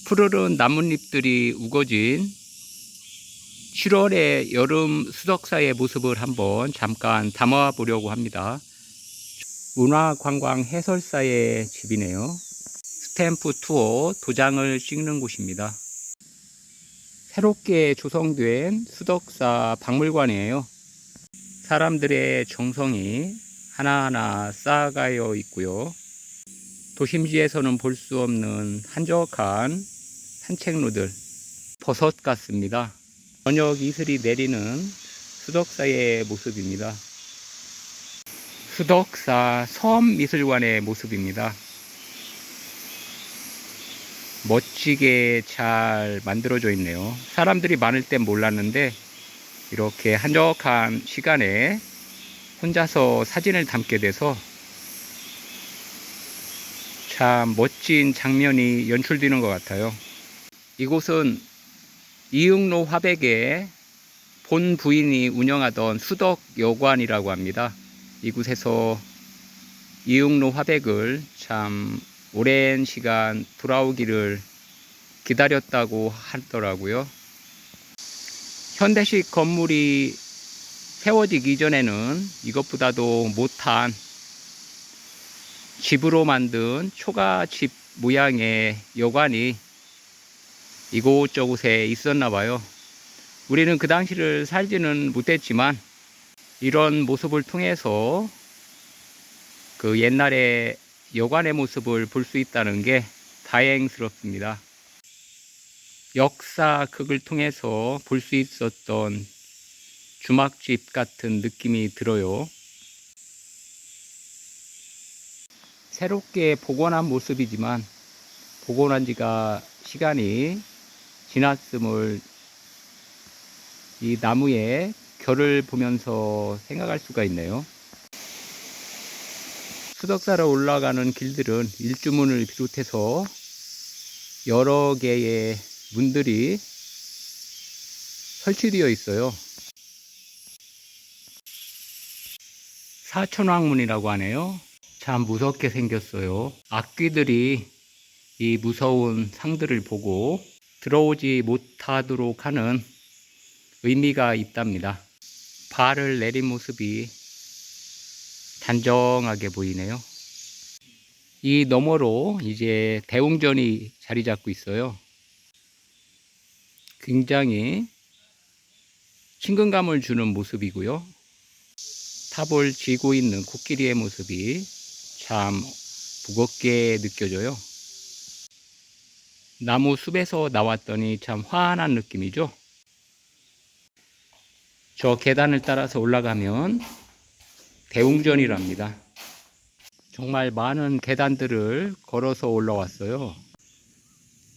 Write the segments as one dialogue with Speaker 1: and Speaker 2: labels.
Speaker 1: 푸르른 나뭇잎들이 우거진 7월의 여름 수덕사의 모습을 한번 잠깐 담아 보려고 합니다. 문화관광 해설사의 집이네요. 스탬프 투어 도장을 찍는 곳입니다. 새롭게 조성된 수덕사 박물관이에요. 사람들의 정성이 하나하나 쌓아가여 있고요. 도심지에서는 볼 수 없는 한적한 산책로들, 버섯 같습니다. 저녁 이슬이 내리는 수덕사의 모습입니다. 수덕사 섬미술관의 모습입니다. 멋지게 잘 만들어져 있네요. 사람들이 많을 땐 몰랐는데 이렇게 한적한 시간에 혼자서 사진을 담게 돼서 참 멋진 장면이 연출되는 것 같아요. 이곳은 이응로 화백의 본 부인이 운영하던 수덕여관이라고 합니다. 이곳에서 이응로 화백을 참 오랜 시간 돌아오기를 기다렸다고 하더라고요. 현대식 건물이 세워지기 이전에는 이것보다도 못한 집으로 만든 초가집 모양의 여관이 이곳저곳에 있었나 봐요. 우리는 그 당시를 살지는 못했지만 이런 모습을 통해서 그 옛날의 여관의 모습을 볼 수 있다는 게 다행스럽습니다. 역사극을 통해서 볼 수 있었던 주막집 같은 느낌이 들어요. 새롭게 복원한 모습이지만 복원한 지가 시간이 지났음을 이 나무의 결을 보면서 생각할 수가 있네요. 수덕사로 올라가는 길들은 일주문을 비롯해서 여러 개의 문들이 설치되어 있어요. 사천왕문이라고 하네요. 참 무섭게 생겼어요. 악귀들이 이 무서운 상들을 보고 들어오지 못하도록 하는 의미가 있답니다. 발을 내린 모습이 단정하게 보이네요. 이 너머로 이제 대웅전이 자리 잡고 있어요. 굉장히 친근감을 주는 모습이고요. 탑을 쥐고 있는 코끼리의 모습이 참 무겁게 느껴져요. 나무 숲에서 나왔더니 참 환한 느낌이죠. 저 계단을 따라서 올라가면 대웅전이랍니다. 정말 많은 계단들을 걸어서 올라왔어요.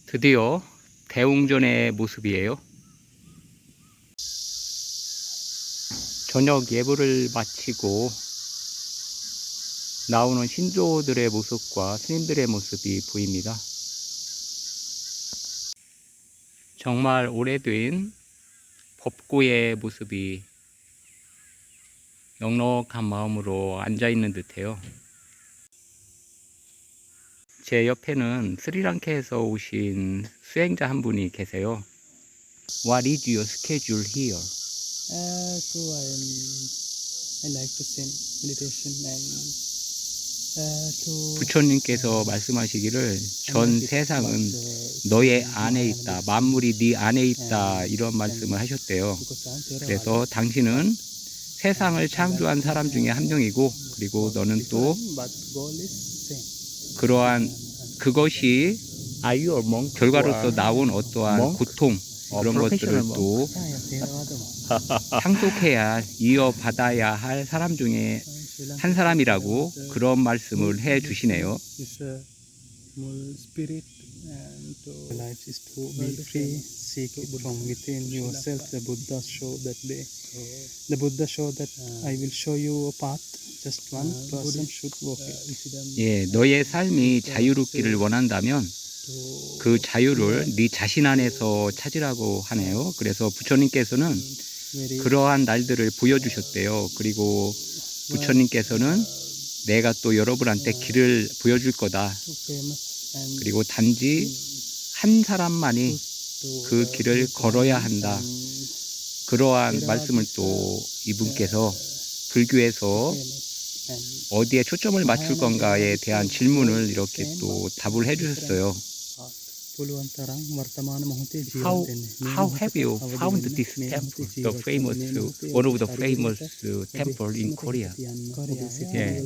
Speaker 1: 드디어 대웅전의 모습이에요. 저녁 예불을 마치고 나오는 신도들의 모습과 스님들의 모습이 보입니다. 정말 오래된 법고의 모습이 넉넉한 마음으로 앉아있는 듯해요. 제 옆에는 스리랑카에서 오신 수행자 한 분이 계세요. What is your schedule here?
Speaker 2: So I like to sing meditation and to
Speaker 1: 부처님께서 말씀하시기를 전 세상은 너의 안에 있다. 만물이 네 안에 있다. 이런 말씀을 하셨대요. 그래서 당신은 세상을 창조한 사람 중에 한 명이고, 그리고 너는 또 그러한 그것이 결과로서 나온 어떠한 고통, 그런 것들을 또 상속해야 할, 이어받아야 할 사람 중에 한 사람이라고 그런 말씀을 해 주시네요.
Speaker 2: life is to be free, seek it from within yourself. The Buddha showed that day. The Buddha showed that I will show you a path. Just one person should walk it.
Speaker 1: 예, 너의 삶이 자유롭기를 원한다면 그 자유를 네 자신 안에서 찾으라고 하네요. 그래서 부처님께서는 그러한 날들을 보여주셨대요. 그리고 부처님께서는 내가 또 여러분한테 길을 보여줄 거다. 그리고 단지 한 사람만이 그 길을 걸어야 한다. 그러한 말씀을 또 이분께서 불교에서 어디에 초점을 맞출 건가에 대한 질문을 이렇게 또 답을 해주셨어요. How have you found this temple, the famous, one of the famous temple in Korea? Yeah.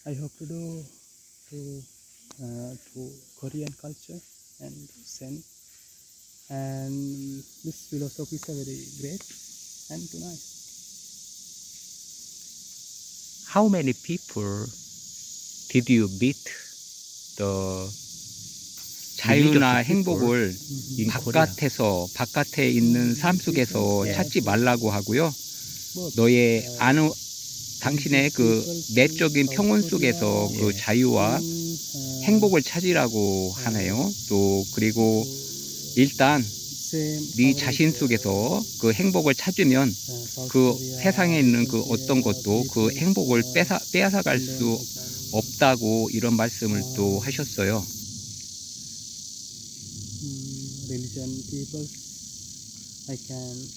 Speaker 2: I hope to do to Korean culture and Zen, and this philosophy is a very great and too nice.
Speaker 1: How many people did you meet the 자유나 행복을 바깥에 있는 삶 속에서 찾지 말라고 하고요. 너의 당신의 그 내적인 평온 속에서 그 자유와 행복을 찾으라고 하네요. 또 그리고 일단 네 자신 속에서 그 행복을 찾으면 그 세상에 있는 그 어떤 것도 그 행복을 빼앗아갈 수 없다고 이런 말씀을 또 하셨어요.
Speaker 2: Religion people, I can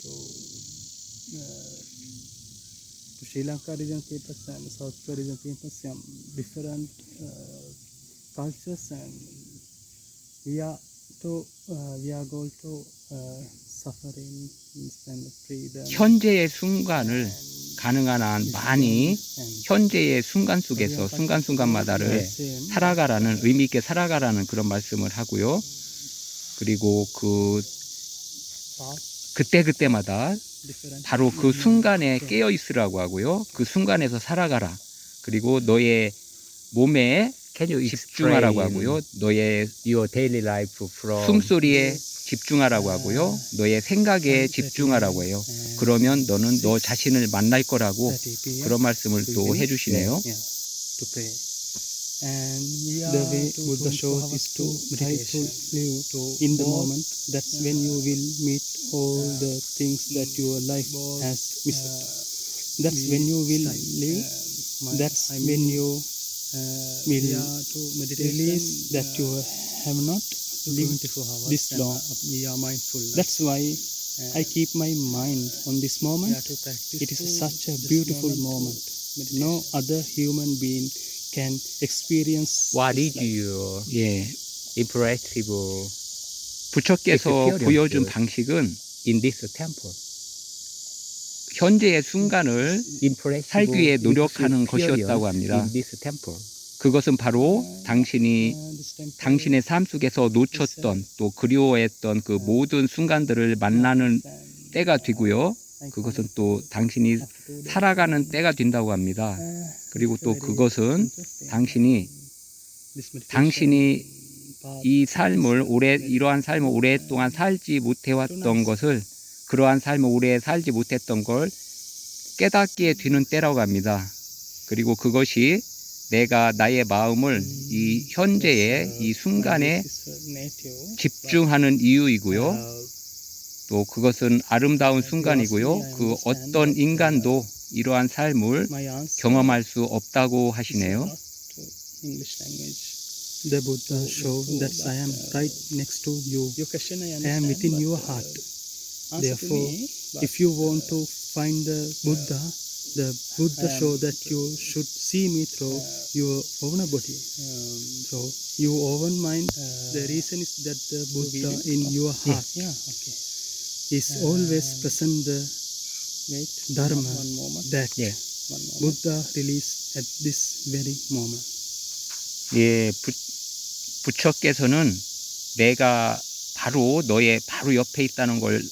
Speaker 2: to Sri Lanka region people and South Korea region people, some different cultures, and we are going to suffering and freedom.
Speaker 1: 현재의 순간을 가능한 한 많이 현재의 순간 속에서 순간순간마다를 살아가라는 의미 있게 살아가라는 그런 말씀을 하고요. 그리고 그때마다 바로 그 순간에 깨어 있으라고 하고요. 그 순간에서 살아가라. 그리고 너의 몸에 집중하라고 하고요. 너의
Speaker 3: your daily life from
Speaker 1: 숨소리에 집중하라고 하고요. 너의 생각에 집중하라고 해요. 그러면 너는 너 자신을 만날 거라고 그런 말씀을 또 해주시네요.
Speaker 2: The way Buddha showed is to try to live in the moment. That's when you will meet all the things that your life has missed. That's when you will live. That's when you will release that you have not lived this long. That's why I keep my mind on this moment. It is such a beautiful moment. No other human being can experience.
Speaker 3: what is your
Speaker 1: 예,
Speaker 3: impressive
Speaker 1: 부처께서
Speaker 3: experience
Speaker 1: 보여준 방식은
Speaker 3: in this temple?
Speaker 1: 현재의 순간을
Speaker 3: Impressive
Speaker 1: 살기 위해 노력하는
Speaker 3: experience
Speaker 1: 것이었다고 합니다.
Speaker 3: in this temple.
Speaker 1: 그것은 바로 당신의 삶 속에서 놓쳤던 또 그리워했던 그 모든 순간들을 만나는 때가 되고요. 그것은 또 당신이 살아가는 때가 된다고 합니다. 그리고 또 그것은 당신이 이 삶을 이러한 삶을 오랫동안 살지 못해왔던 것을 그러한 삶을 오래 살지 못했던 걸 깨닫게 되는 때라고 합니다. 그리고 그것이 내가 나의 마음을 이 현재의 이 순간에 집중하는 이유이고요. 또 그것은 아름다운 순간이고요. 그 어떤 인간도 이러한 삶을 경험할 수 없다고 하시네요.
Speaker 2: The Buddha showed that I am right next to you. I am within your heart. Therefore, if you want to find the Buddha showed that you should see me through your own body. So, your own mind. The reason is that the Buddha in your heart is always present the Dharma that Buddha released at this very moment.
Speaker 1: 예, 부처께서는 내가 바로 너의 바로 옆에 있다는 걸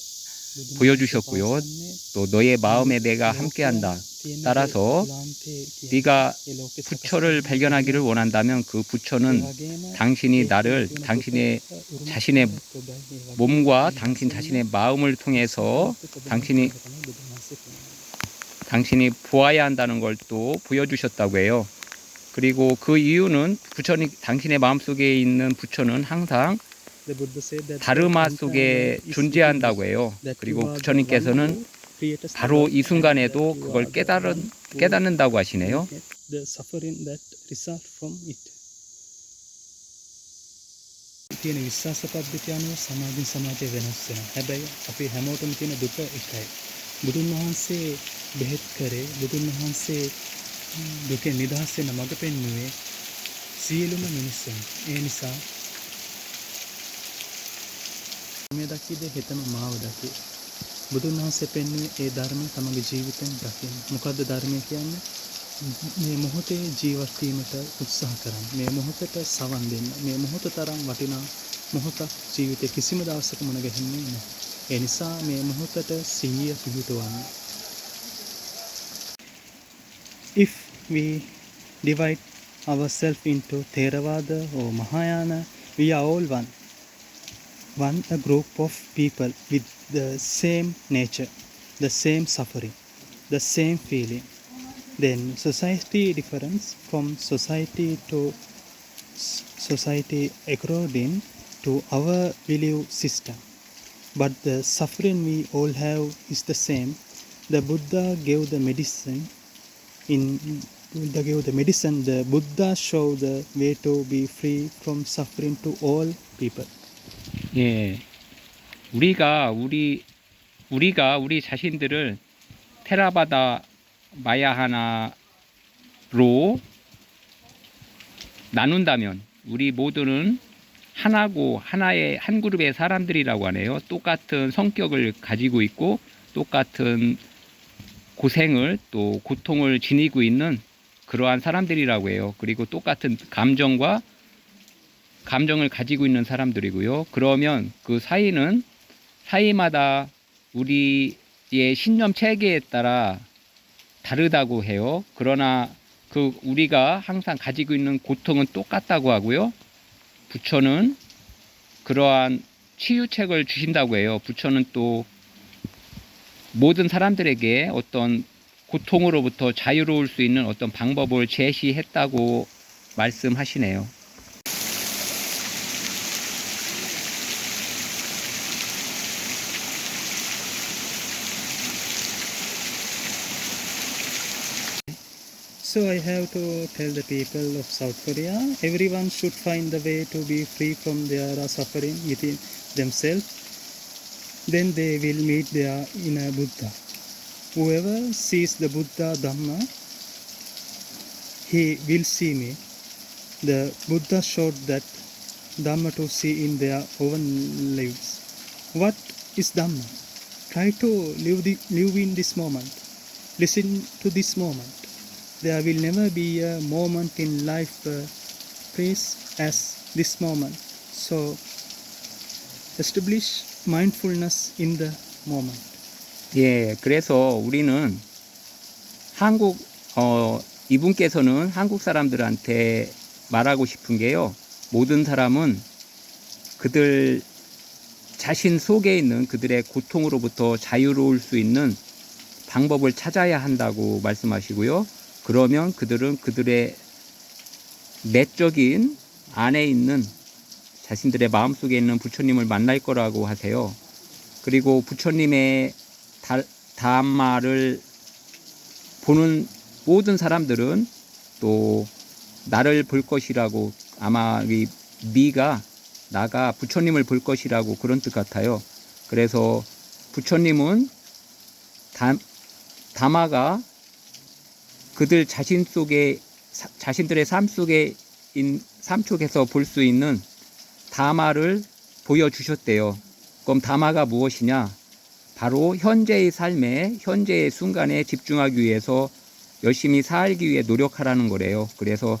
Speaker 1: 보여주셨고요. 또 너의 마음에 내가 함께한다. 따라서 네가 부처를 발견하기를 원한다면 그 부처는 당신이 나를 당신의 자신의 몸과 당신 자신의 마음을 통해서 당신이 보아야 한다는 걸 또 보여주셨다고 해요. 그리고 그 이유는 부처는 당신의 마음속에 있는 부처는 항상 다르마 속에 존재한다고 해요. 그리고 부처님께서는 바로 이 순간에도 그걸 깨닫는다고 하시네요.
Speaker 2: the suffering that result from it. තියෙන විශ්වාස පද්ධතිය අනුව සමාජින් සමාජය වෙනස් වෙනවා. හැබැයි අපි හැමෝටම තියෙන දුක එකයි. බුදුන් වහන්සේ බෙහෙත් කරේ, බුදුන් වහන්සේ දුකෙන් නිදහස් වෙන මඟ පෙන්වුවේ සියලුම මිනිස්සුන්. ඒ නිසා මේ දකිද හෙතම මාව දකි. බුදුන් වහන්සේ පෙන්වුවේ ඒ ධර්මය තමගේ ජීවිතෙන් දකින්න. මොකද්ද ධර්මය කියන්නේ? මේ මොහොතේ ජීවත් වීමට උත්සාහ කරන්න. මේ මොහොතට සවන් දෙන්න. මේ මොහොත තරම් වටිනා මොහොතක් ජීවිතේ කිසිම දවසක මුණ ගැහෙන්නේ නැහැ. ඒ නිසා මේ මොහොතට සිහිය පිහිටවන්න. If we divide ourselves into Theravada or Mahayana, we are all one. A group of people with the same nature, the same suffering, the same feeling. Then society difference from society to society according to our belief system. But the suffering we all have is the same. The Buddha gave the medicine. The Buddha showed the way to be free from suffering to all people.
Speaker 1: 예, 우리가 우리 자신들을 테라바다 마야하나로 나눈다면 우리 모두는 하나고 하나의 한 그룹의 사람들이라고 하네요. 똑같은 성격을 가지고 있고 똑같은 고생을 또 고통을 지니고 있는 그러한 사람들이라고 해요. 그리고 똑같은 감정을 가지고 있는 사람들이고요. 그러면 그 사이마다 우리의 신념 체계에 따라 다르다고 해요. 그러나 그 우리가 항상 가지고 있는 고통은 똑같다고 하고요. 부처는 그러한 치유책을 주신다고 해요. 부처는 또 모든 사람들에게 어떤 고통으로부터 자유로울 수 있는 어떤 방법을 제시했다고 말씀하시네요.
Speaker 2: So I have to tell the people of South Korea, everyone should find the way to be free from their suffering within themselves. Then they will meet their inner Buddha. Whoever sees the Buddha Dhamma, he will see me. The Buddha showed that Dhamma to see in their own lives. What is Dhamma? Try to live in this moment. Listen to this moment. There will never be a moment in life face as this moment. So establish mindfulness in the moment.
Speaker 1: 예, 그래서 우리는 이분께서는 한국 사람들한테 말하고 싶은 게요. 모든 사람은 그들 자신 속에 있는 그들의 고통으로부터 자유로울 수 있는 방법을 찾아야 한다고 말씀하시고요. 그러면 그들은 그들의 내적인 안에 있는 자신들의 마음속에 있는 부처님을 만날 거라고 하세요. 그리고 부처님의 담마를 보는 모든 사람들은 또 나를 볼 것이라고, 아마 이 미가 나가 부처님을 볼 것이라고 그런 뜻 같아요. 그래서 부처님은 담마가 그들 자신들의 삶 속에서 볼 수 있는 다마를 보여주셨대요. 그럼 다마가 무엇이냐? 바로 현재의 삶에, 현재의 순간에 집중하기 위해서 열심히 살기 위해 노력하라는 거래요. 그래서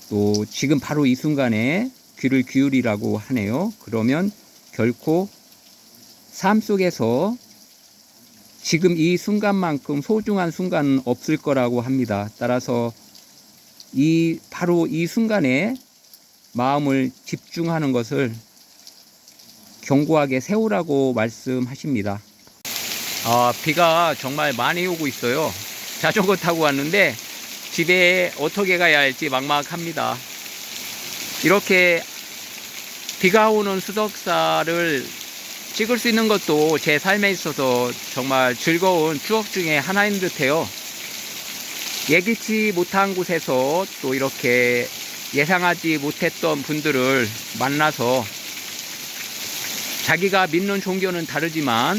Speaker 1: 또 지금 바로 이 순간에 귀를 기울이라고 하네요. 그러면 결코 삶 속에서 지금 이 순간만큼 소중한 순간은 없을 거라고 합니다. 따라서 바로 이 순간에 마음을 집중하는 것을 견고하게 세우라고 말씀하십니다. 비가 정말 많이 오고 있어요. 자전거 타고 왔는데 집에 어떻게 가야 할지 막막합니다. 이렇게 비가 오는 수덕사를 찍을 수 있는 것도 제 삶에 있어서 정말 즐거운 추억 중에 하나인 듯해요. 예기치 못한 곳에서 또 이렇게 예상하지 못했던 분들을 만나서 자기가 믿는 종교는 다르지만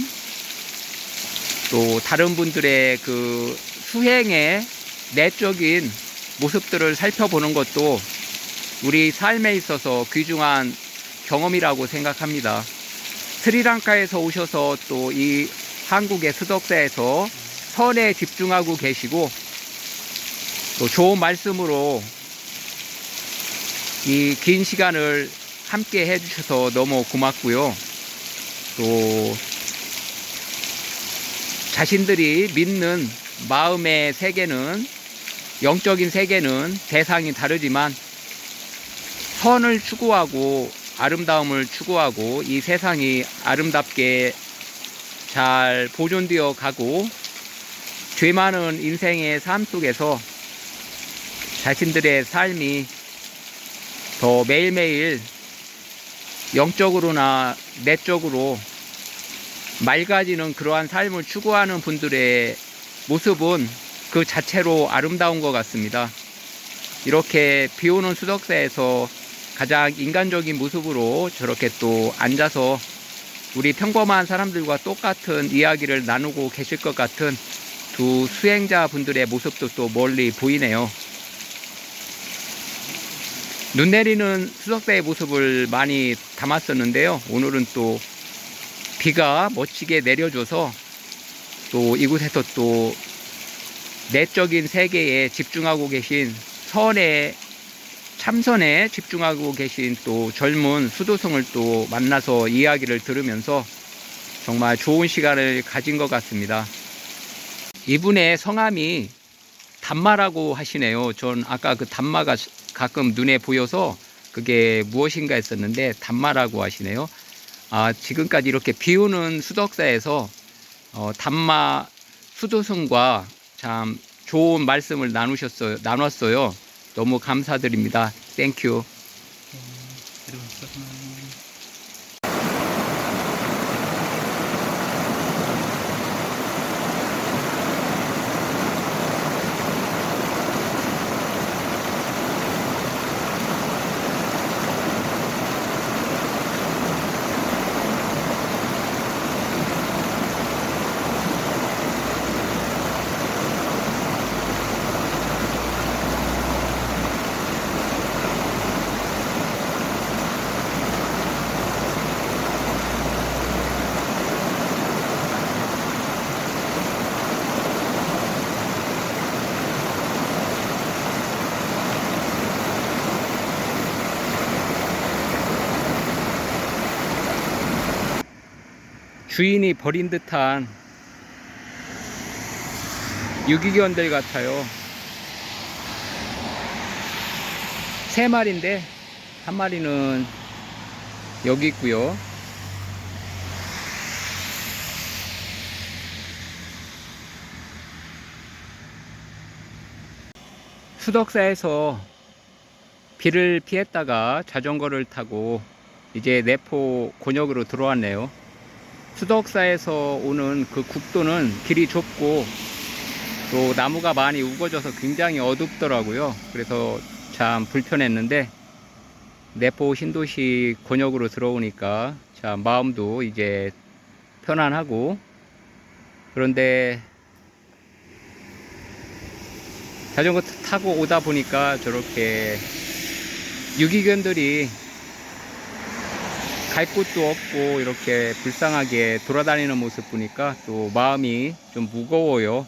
Speaker 1: 또 다른 분들의 그 수행의 내적인 모습들을 살펴보는 것도 우리 삶에 있어서 귀중한 경험이라고 생각합니다. 스리랑카에서 오셔서 또 이 한국의 수덕사에서 선에 집중하고 계시고 또 좋은 말씀으로 이 긴 시간을 함께 해주셔서 너무 고맙고요. 또 자신들이 믿는 마음의 세계는, 영적인 세계는 대상이 다르지만 선을 추구하고 아름다움을 추구하고 이 세상이 아름답게 잘 보존되어 가고 죄 많은 인생의 삶 속에서 자신들의 삶이 더 매일매일 영적으로나 내적으로 맑아지는 그러한 삶을 추구하는 분들의 모습은 그 자체로 아름다운 것 같습니다. 이렇게 비 오는 수덕사에서 가장 인간적인 모습으로 저렇게 또 앉아서 우리 평범한 사람들과 똑같은 이야기를 나누고 계실 것 같은 두 수행자 분들의 모습도 또 멀리 보이네요. 눈 내리는 수덕사의 모습을 많이 담았었는데요. 오늘은 또 비가 멋지게 내려줘서 또 이곳에서 또 내적인 세계에 집중하고 계신 참선에 집중하고 계신 또 젊은 수도승을 또 만나서 이야기를 들으면서 정말 좋은 시간을 가진 것 같습니다. 이분의 성함이 담마라고 하시네요. 전 아까 그 담마가 가끔 눈에 보여서 그게 무엇인가 했었는데 담마라고 하시네요. 지금까지 이렇게 비 오는 수덕사에서 담마 수도승과 참 좋은 말씀을 나눴어요. 너무 감사드립니다. 땡큐. 주인이 버린 듯한 유기견들 같아요. 3마리인데 한 마리는 여기 있고요. 수덕사에서 비를 피했다가 자전거를 타고 이제 내포 곤역으로 들어왔네요. 수덕사에서 오는 그 국도는 길이 좁고 또 나무가 많이 우거져서 굉장히 어둡더라고요. 그래서 참 불편했는데 내포 신도시 곤역으로 들어오니까 참 마음도 이제 편안하고, 그런데 자전거 타고 오다 보니까 저렇게 유기견들이 갈 곳도 없고 이렇게 불쌍하게 돌아다니는 모습 보니까 또 마음이 좀 무거워요.